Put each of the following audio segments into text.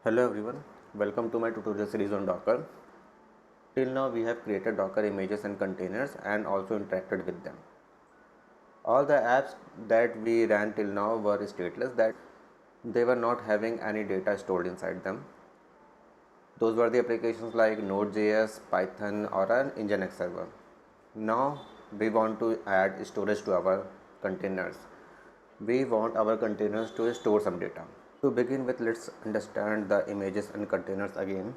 Hello everyone, welcome to my tutorial series on Docker. Till now we have created Docker images and containers and also interacted with them. All the apps that we ran till now were stateless, that they were not having any data stored inside them. Those were the applications like Node.js, Python or an Nginx server. Now we want to add storage to our containers. We want our containers to store some data. To begin with, let's understand the images and containers again.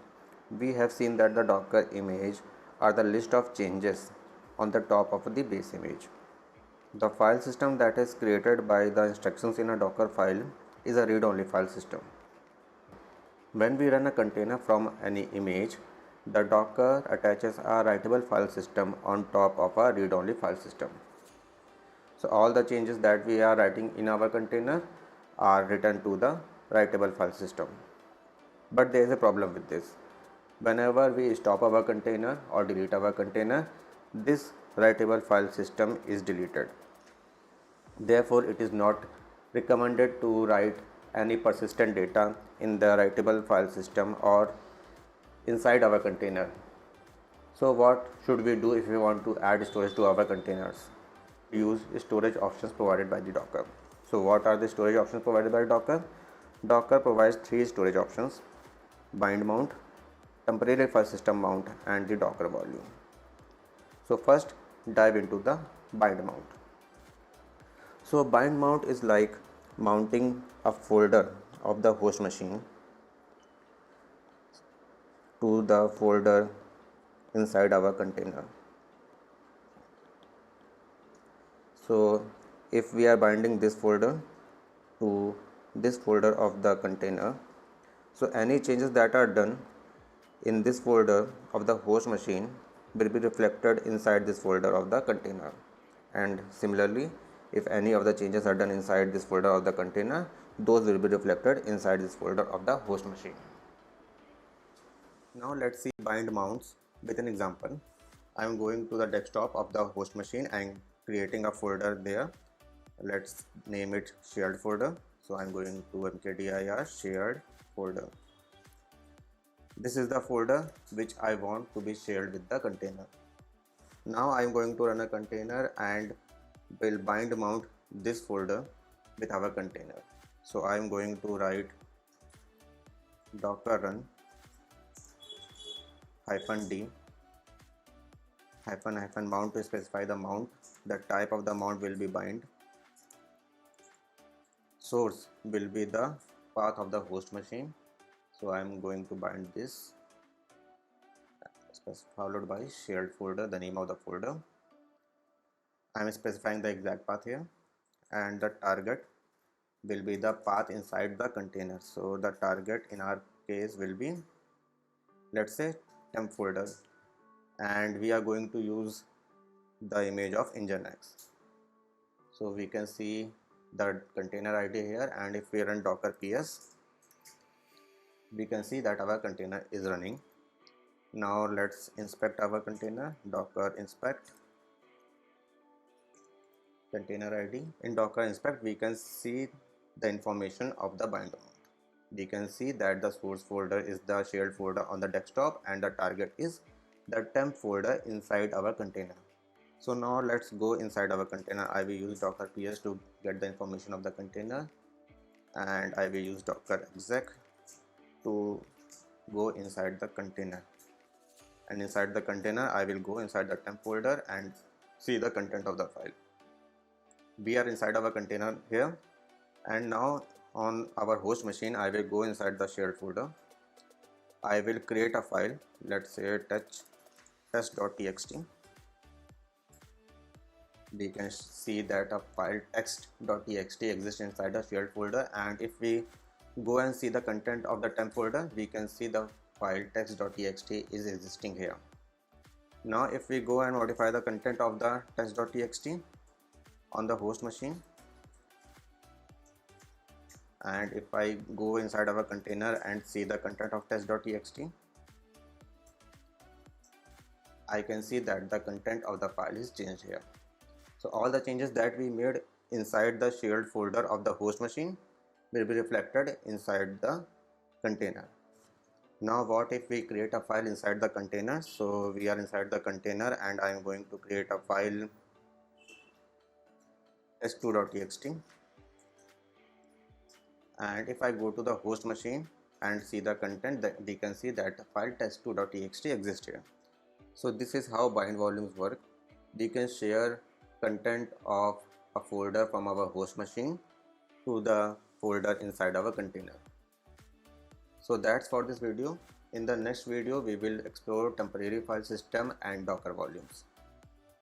We have seen that the Docker image are the list of changes on the top of the base image. The file system that is created by the instructions in a Docker file is a read-only file system. When we run a container from any image, the Docker attaches a writable file system on top of a read-only file system. So all the changes that we are writing in our container are written to the writable file system. But there is a problem with this. Whenever we stop our container or delete our container, this writable file system is deleted. Therefore, it is not recommended to write any persistent data in the writable file system or inside our container. So what should we do if we want to add storage to our containers? Use storage options provided by the Docker. So what are the storage options provided by Docker? Docker provides three storage options: bind mount, temporary file system mount and the Docker volume. So first dive into the bind mount. So bind mount is like mounting a folder of the host machine to the folder inside our container. So if we are binding this folder to this folder of the container, so any changes that are done in this folder of the host machine will be reflected inside this folder of the container, and similarly if any of the changes are done inside this folder of the container, those will be reflected inside this folder of the host machine. Now let's see bind mounts with an example. I am going to the desktop of the host machine and creating a folder there. Let's name it shared folder. So I'm going to mkdir shared folder. This is the folder which I want to be shared with the container. Now I'm going to run a container and will bind mount this folder with our container. So I'm going to write docker run -d -mount to specify the mount. The type of the mount will be bind. Source will be the path of the host machine. So I'm going to bind this, followed by shared folder, the name of the folder. I'm specifying the exact path here, and the target will be the path inside the container. So the target in our case will be, let's say, temp folder, and we are going to use the image of Nginx. So we can see the container ID here, and if we run docker ps, we can see that our container is running. Now let's inspect our container. Docker inspect container ID. In docker inspect, we can see the information of the bind mount. We can see that the source folder is the shared folder on the desktop and the target is the temp folder inside our container. So now let's go inside our container. I will use docker ps to get the information of the container, and I will use docker exec to go inside the container, and inside the container I will go inside the temp folder and see the content of the file. We are inside our container here, and now on our host machine I will go inside the shared folder. I will create a file, let's say test.txt. We can see that a file text.txt exists inside the shared folder, and if we go and see the content of the temp folder, we can see the file text.txt is existing here. Now if we go and modify the content of the test.txt on the host machine, and if I go inside our container and see the content of test.txt, I can see that the content of the file is changed here. So all the changes that we made inside the shared folder of the host machine will be reflected inside the container. Now what if we create a file inside the container? So we are inside the container and I am going to create a file test2.txt, and if I go to the host machine and see the content, that we can see that file test2.txt exists here. So this is how bind volumes work. We can share content of a folder from our host machine to the folder inside our container. So that's for this video. In the next video we will explore temporary file system and Docker volumes.